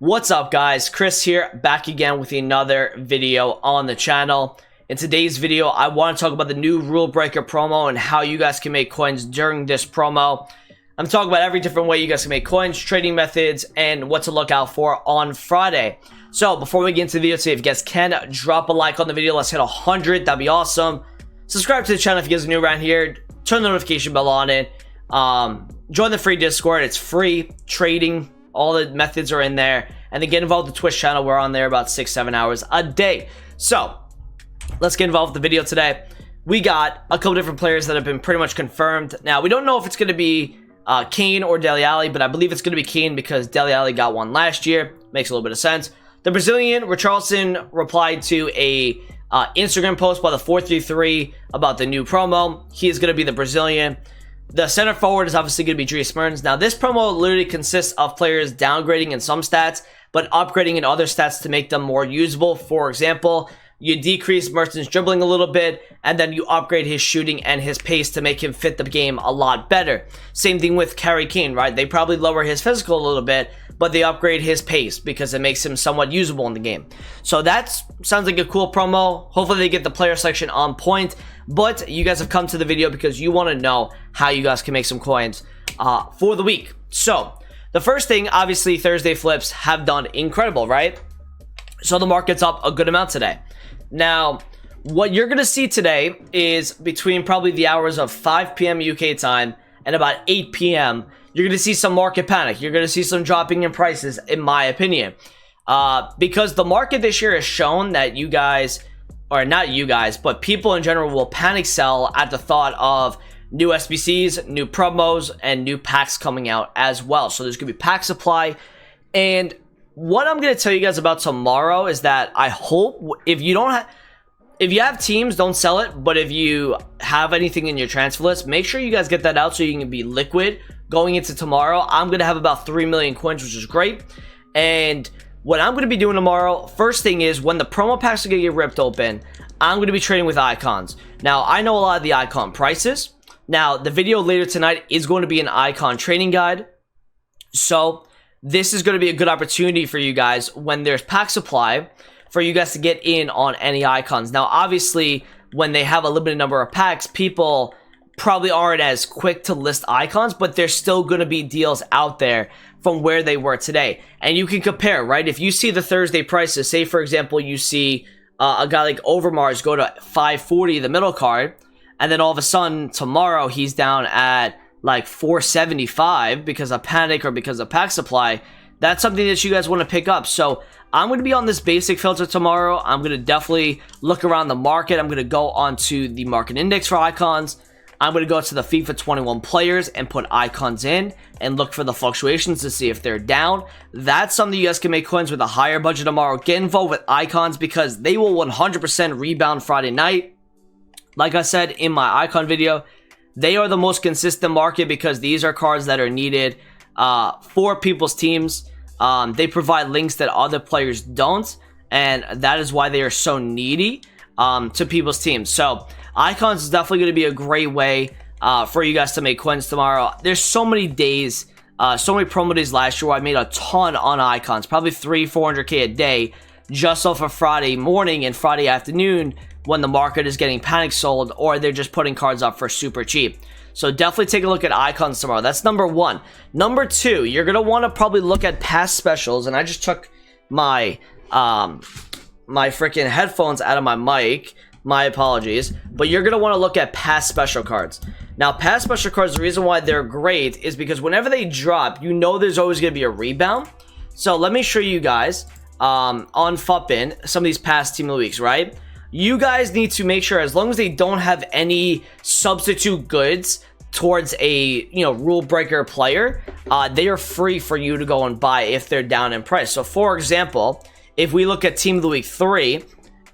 What's up, guys? Chris here, back again with another video on the channel. In today's video, I want to talk about the new Rulebreaker promo and how you guys can make coins during this promo. I'm talking about every different way you guys can make coins, trading methods, and what to look out for on Friday. So before we get into the video today, if you guys can, drop a like on the video. Let's hit 100. That'd be awesome. Subscribe to the channel if you guys are new around here. Turn the notification bell on it. Join the free Discord. It's free. Trading, all the methods are in there. And then get involved with the Twitch channel. We're on there about 6-7 hours a day. So let's get involved with the video today. We got a couple different players that have been pretty much confirmed. Now, we don't know if it's going to be Kane or Dele Alli, but I believe it's going to be Kane because Dele Alli got one last year. Makes a little bit of sense. The Brazilian, Richarlison, replied to a Instagram post by the 433 about the new promo. He is going to be the Brazilian. The center forward is obviously going to be Dries Mertens. Now, this promo literally consists of players downgrading in some stats, but upgrading in other stats to make them more usable. For example, you decrease Mertens' dribbling a little bit, and then you upgrade his shooting and his pace to make him fit the game a lot better. Same thing with Harry Kane, right? They probably lower his physical a little bit, but they upgrade his pace because it makes him somewhat usable in the game. So that sounds like a cool promo. Hopefully they get the player section on point, but you guys have come to the video because you want to know how you guys can make some coins for the week. So the first thing, obviously, Thursday flips have done incredible, right? So the market's up a good amount today. Now, what you're going to see today is between probably the hours of 5 p.m. UK time and about 8 p.m., you're going to see some market panic. You're going to see some dropping in prices, in my opinion. Because the market this year has shown that you guys, or not you guys, but people in general will panic sell at the thought of new SBCs, new promos, and new packs coming out as well. So there's going to be pack supply. And what I'm going to tell you guys about tomorrow is that I hope if you have teams, don't sell it. But if you have anything in your transfer list, make sure you guys get that out so you can be liquid going into tomorrow. I'm going to have about 3 million coins, which is great. And what I'm going to be doing tomorrow, first thing is when the promo packs are going to get ripped open, I'm going to be trading with icons. Now, I know a lot of the icon prices. Now, the video later tonight is going to be an icon trading guide. So this is going to be a good opportunity for you guys when there's pack supply for you guys to get in on any icons. Now, obviously, when they have a limited number of packs, people probably aren't as quick to list icons, but there's still going to be deals out there from where they were today. And you can compare, right? If you see the Thursday prices, say, for example, you see a guy like Overmars go to 540, the middle card, and then all of a sudden, tomorrow, he's down at like 475 because of panic or because of pack supply. That's something that you guys want to pick up. So I'm going to be on this basic filter tomorrow. I'm going to definitely look around the market. I'm going to go onto the market index for icons. I'm going to go to the FIFA 21 players and put icons in and look for the fluctuations to see if they're down. That's something you guys can make coins with a higher budget tomorrow. Get involved with icons because they will 100% rebound Friday night. Like I said in my icon video, they are the most consistent market because these are cards that are needed for people's teams. They provide links that other players don't, and that is why they are so needy to people's teams. So icons is definitely going to be a great way for you guys to make coins tomorrow. There's so many days, so many promo days last year where I made a ton on icons, probably 300-400k a day just off of Friday morning and Friday afternoon when the market is getting panic sold or they're just putting cards up for super cheap. So definitely take a look at icons tomorrow. That's number one. Number two, you're going to want to probably look at past specials. And I just took my my freaking headphones out of my mic. My apologies. But you're going to want to look at past special cards. Now, past special cards, the reason why they're great is because whenever they drop, you know there's always going to be a rebound. So let me show you guys on Fuppin some of these past Team of the Weeks, right? You guys need to make sure, as long as they don't have any substitute goods towards a, rule breaker player, they are free for you to go and buy if they're down in price. So, for example, if we look at Team of the Week 3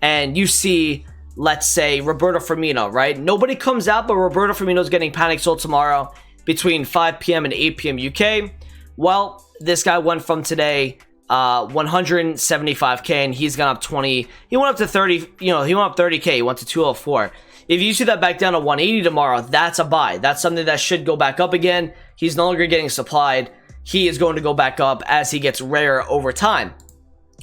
and you see, let's say, Roberto Firmino, right? Nobody comes out, but Roberto Firmino is getting panic sold tomorrow between 5 p.m. and 8 p.m. UK. Well, this guy went from today 175k and he's gone up 20. He went up to 30, he went up 30k. He went to 204. If you see that back down to 180 tomorrow, that's a buy. That's something that should go back up again. He's no longer getting supplied. he is going to go back up as he gets rarer over time.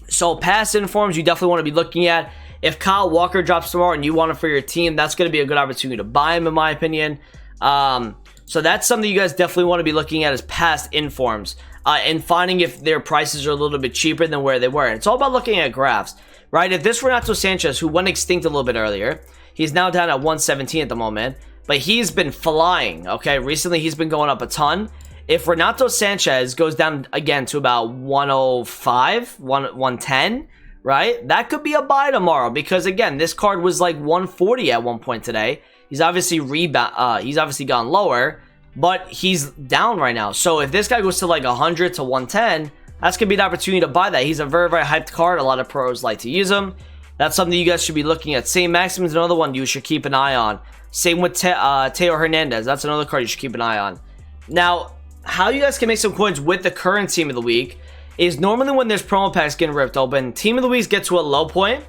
So past informs you definitely want to be looking at. If Kyle Walker drops tomorrow and you want him for your team, that's going to be a good opportunity to buy him, in my opinion. So that's something you guys definitely want to be looking at, is past informs and finding if their prices are a little bit cheaper than where they were. And it's all about looking at graphs, right? If this Renato Sanchez, who went extinct a little bit earlier, he's now down at 117 at the moment, but he's been flying, okay? Recently, he's been going up a ton. If Renato Sanchez goes down again to about 105, 110, right? That could be a buy tomorrow, because again, this card was like 140 at one point today. He's obviously he's obviously gone lower, but he's down right now. So if this guy goes to like 100 to 110, that's gonna be an opportunity to buy that. He's a very, very hyped card. A lot of pros like to use him. That's something you guys should be looking at. Saint Maximin is another one you should keep an eye on. Same with Teo Hernandez. That's another card you should keep an eye on. Now, how you guys can make some coins with the current team of the week is normally when there's promo packs getting ripped open, team of the weeks get to a low point,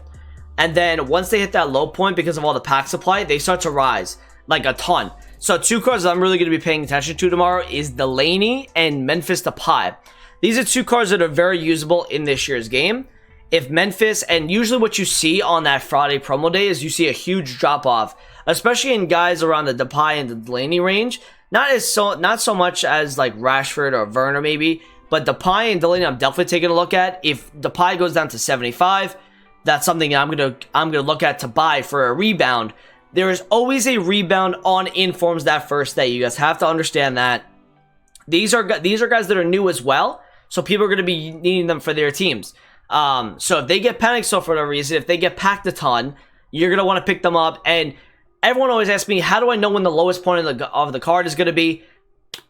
and then once they hit that low point because of all the pack supply, they start to rise like a ton. So two cards that I'm really going to be paying attention to tomorrow is Delaney and Memphis Depay. These are two cards that are very usable in this year's game. If Memphis, and usually what you see on that Friday promo day is you see a huge drop off, especially in guys around the Depay and the Delaney range. Not so much as like Rashford or Werner maybe, but Depay and Delaney I'm definitely taking a look at. If Depay goes down to 75, that's something I'm gonna look at to buy for a rebound. There is always a rebound on informs that first day. You guys have to understand that. These are guys that are new as well, so people are going to be needing them for their teams. So if they get panicked, so for no reason, if they get packed a ton, you're going to want to pick them up. And everyone always asks me, how do I know when the lowest point of the card is going to be?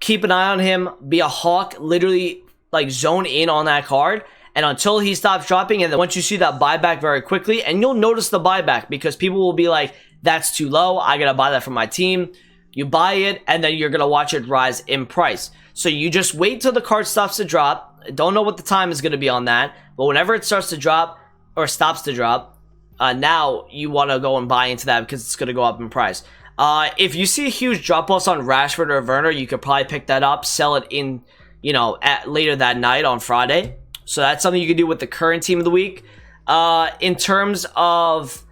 Keep an eye on him. Be a hawk. Literally, like, zone in on that card. And until he stops dropping, and then once you see that buyback very quickly, and you'll notice the buyback because people will be like, that's too low, I gotta buy that for my team. You buy it, and then you're gonna watch it rise in price. So you just wait till the card stops to drop. Don't know what the time is gonna be on that, but whenever it starts to drop, or stops to drop, now you wanna go and buy into that because it's gonna go up in price. If you see a huge drop-off on Rashford or Werner, you could probably pick that up, sell it in, later that night on Friday. So that's something you can do with the current team of the week. In terms of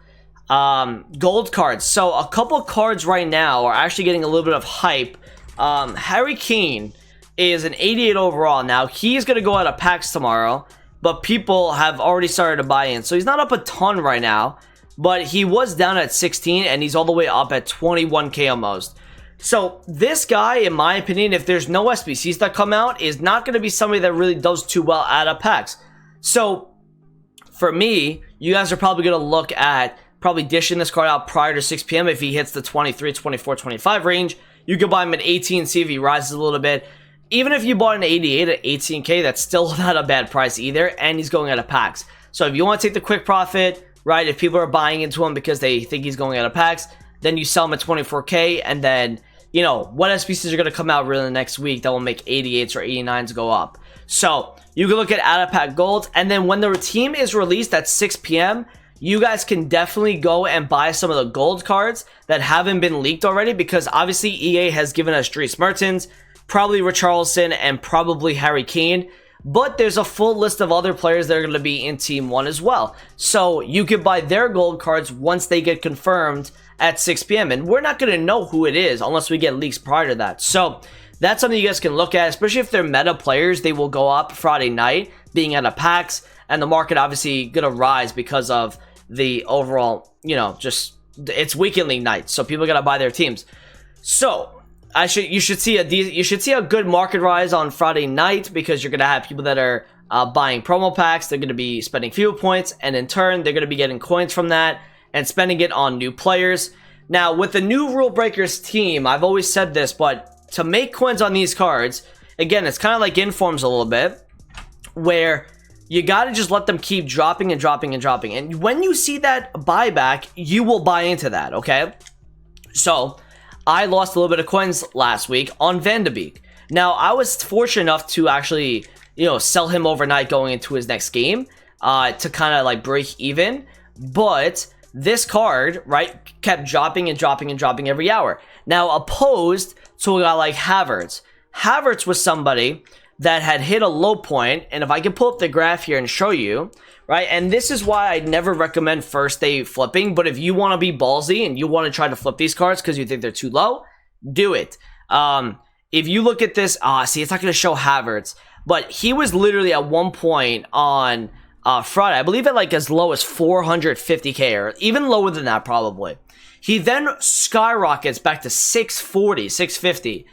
gold cards, so a couple cards right now are actually getting a little bit of hype. Harry Kane is an 88 overall. Now he's going to go out of packs tomorrow, but people have already started to buy in, so he's not up a ton right now, but he was down at 16 and he's all the way up at 21k almost. So this guy, in my opinion, if there's no SBCs that come out, is not going to be somebody that really does too well out of packs. So for me, you guys are probably going to look at probably dishing this card out prior to 6 p.m. If he hits the 23, 24, 25 range. You could buy him at 18, see if he rises a little bit. Even if you bought an 88 at 18k, that's still not a bad price either, and he's going out of packs. So if you want to take the quick profit, right, if people are buying into him because they think he's going out of packs, then you sell him at 24k, and then, what SBCs are going to come out really next week that will make 88s or 89s go up. So you can look at out-of-pack gold, and then when the team is released at 6 p.m., you guys can definitely go and buy some of the gold cards that haven't been leaked already, because obviously EA has given us Dries Mertens, probably Richarlison, and probably Harry Kane. But there's a full list of other players that are going to be in Team 1 as well. So you can buy their gold cards once they get confirmed at 6 p.m. And we're not going to know who it is unless we get leaks prior to that. So that's something you guys can look at, especially if they're meta players. They will go up Friday night, being out of packs. And the market obviously going to rise because of the overall, just it's weekend league night. So people got to buy their teams. So you should see a good market rise on Friday night, because you're going to have people that are buying promo packs. They're going to be spending fewer points, and in turn they're going to be getting coins from that and spending it on new players. Now with the new Rule Breakers team, I've always said this, but to make coins on these cards, again, it's kind of like informs a little bit, where you got to just let them keep dropping and dropping and dropping, and when you see that buyback, you will buy into that. Okay, so I lost a little bit of coins last week on Van de Beek. Now, I was fortunate enough to actually, sell him overnight going into his next game to kind of like break even. But this card, right, kept dropping and dropping and dropping every hour. Now, opposed to a guy like Havertz. Havertz was somebody that had hit a low point, and if I can pull up the graph here and show you, right, and this is why I never recommend first day flipping, but if you want to be ballsy and you want to try to flip these cards because you think they're too low, do it. If you look at this, see, it's not going to show Havertz, but he was literally at one point on Friday, I believe at like as low as 450k, or even lower than that probably. He then skyrockets back to 640, 650.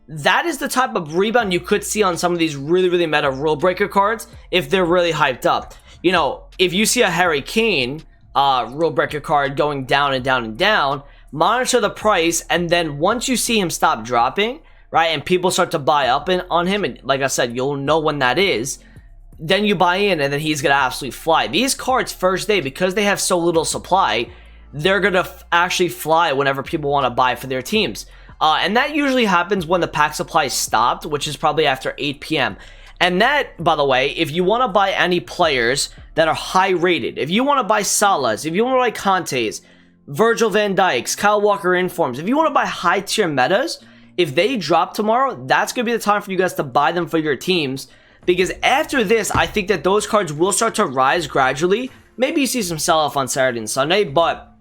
That is the type of rebound you could see on some of these really, really meta rule breaker cards if they're really hyped up. You know, if you see a Harry Kane rule breaker card going down and down and down, monitor the price, and then once you see him stop dropping, right, and people start to buy up on him, and like I said, you'll know when that is, then you buy in, and then he's gonna absolutely fly. These cards first day, because they have so little supply, they're gonna actually fly whenever people want to buy for their teams. And that usually happens when the pack supply stopped, which is probably after 8 p.m. And that, by the way, if you want to buy any players that are high rated, if you want to buy Salahs, if you want to buy Contes, Virgil van Dijk's, Kyle Walker informs, if you want to buy high tier metas, if they drop tomorrow, that's going to be the time for you guys to buy them for your teams. Because after this, I think that those cards will start to rise gradually. Maybe you see some sell off on Saturday and Sunday, but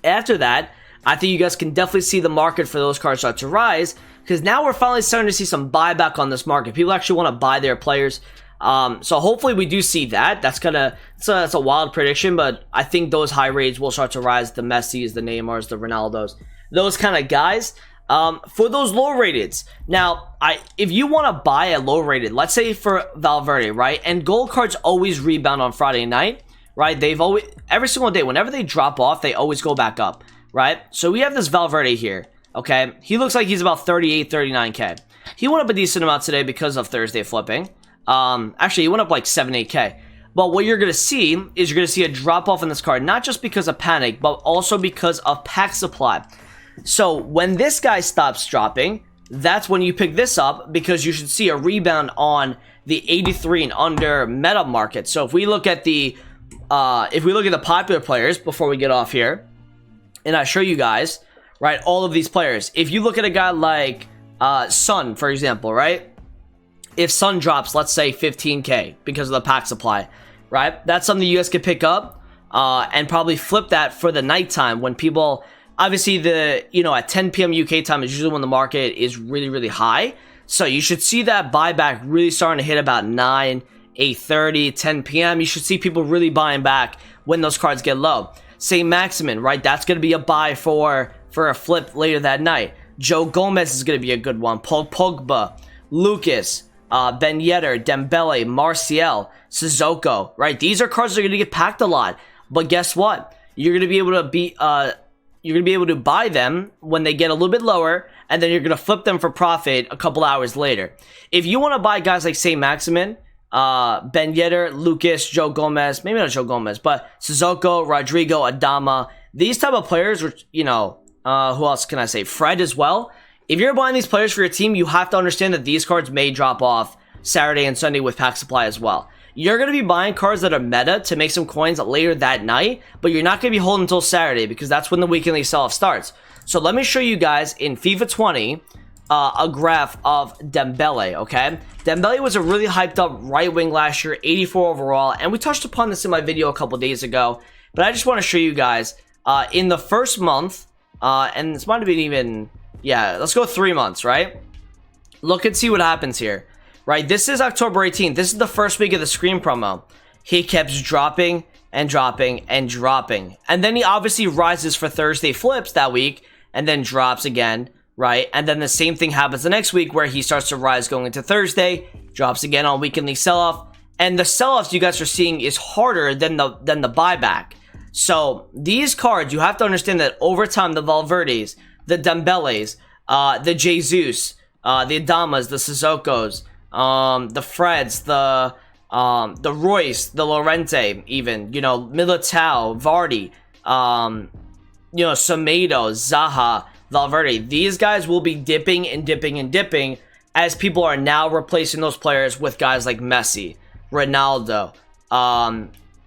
after that, I think you guys can definitely see the market for those cards start to rise, because now we're finally starting to see some buyback on this market. People actually want to buy their players. So hopefully we do see that. That's a wild prediction, but I think those high rates will start to rise. The Messis, the Neymars, the Ronaldos, those kind of guys. For those low rateds, now if you want to buy a low rated, let's say for Valverde, right, and gold cards always rebound on Friday night, right? They've always, every single day, whenever they drop off, they always go back up. Right? So we have this Valverde here, okay? He looks like he's about 38, 39k. He went up a decent amount today because of Thursday flipping. Actually, he went up like 7, 8k. But what you're going to see is you're going to see a drop-off in this card, not just because of panic, but also because of pack supply. So when this guy stops dropping, that's when you pick this up, because you should see a rebound on the 83 and under meta market. So if we look at the popular players before we get off here, and I show you guys, right, all of these players. If you look at a guy like Son, for example, right? If Son drops, let's say 15k because of the pack supply, right? That's something you guys could pick up and probably flip that for the nighttime when people, obviously at 10 p.m. UK time is usually when the market is really, really high. So you should see that buyback really starting to hit about 9, 8:30, 10 p.m. You should see people really buying back when those cards get low. Say Maximin, right? That's going to be a buy for a flip later that night. Joe Gomez is going to be a good one. Paul Pogba, Lucas, Ben Yedder, Dembele, Martial, Sissoko, right? These are cards that are going to get packed a lot. But guess what? You're going to be able to buy them when they get a little bit lower, and then you're going to flip them for profit a couple hours later. If you want to buy guys like, say, Maximin, Ben Yedder, Lucas, Joe Gomez, maybe not Joe Gomez, but Sissoko, Rodrigo, Adama, these type of players, who else can I say? Fred as well. If you're buying these players for your team, you have to understand that these cards may drop off Saturday and Sunday with pack supply as well. You're going to be buying cards that are meta to make some coins later that night, but you're not going to be holding until Saturday, because that's when the weekly sell-off starts. So let me show you guys in FIFA 20, a graph of Dembele, okay? Dembele was a really hyped up right wing last year, 84 overall, and we touched upon this in my video a couple days ago, but I just want to show you guys, in the first month, and this might have been even, yeah, let's go 3 months, right? Look and see what happens here, right? This is October 18th. This is the first week of the screen promo. He keeps dropping and dropping and dropping, and then he obviously rises for Thursday flips that week, and then drops again, right? And then the same thing happens the next week, where he starts to rise going into Thursday, drops again on weekly sell-off, and the sell-offs you guys are seeing is harder than the buyback. So these cards, you have to understand that over time, the Valverdes, the Dembeles, the Jesus, the Adamas, the Sissokos, the Freds, the Royce, the Lorente, even, Militao, Vardy, Semedo, Zaha, Valverde. These guys will be dipping and dipping and dipping, as people are now replacing those players with guys like Messi, Ronaldo.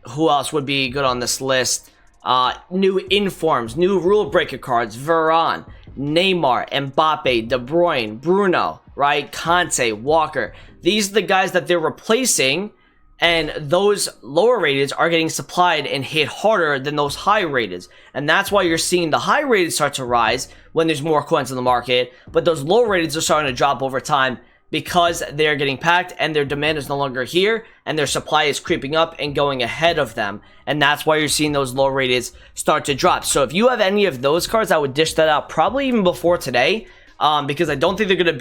Who else would be good on this list? New informs, new rule breaker cards, Varane, Neymar, Mbappe, De Bruyne, Bruno, right? Conte, Walker. these are the guys that they're replacing, and those lower rated are getting supplied and hit harder than those high rated. And that's why you're seeing the high rated start to rise when there's more coins in the market, but those low rated are starting to drop over time because they're getting packed and their demand is no longer here and their supply is creeping up and going ahead of them. And that's why you're seeing those low rated start to drop. So if you have any of those cards, I would dish that out probably even before today, because I don't think they're going to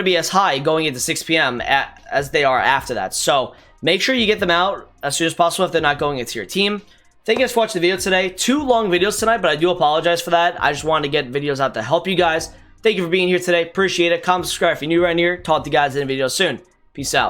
be as high going into 6 p.m. as they are after that. So make sure you get them out as soon as possible if they're not going into your team. Thank you guys for watching the video today. 2 long videos tonight, but I do apologize for that. I just wanted to get videos out to help you guys. Thank you for being here today. Appreciate it. Comment, subscribe if you're new around here. Talk to you guys in a video soon. Peace out.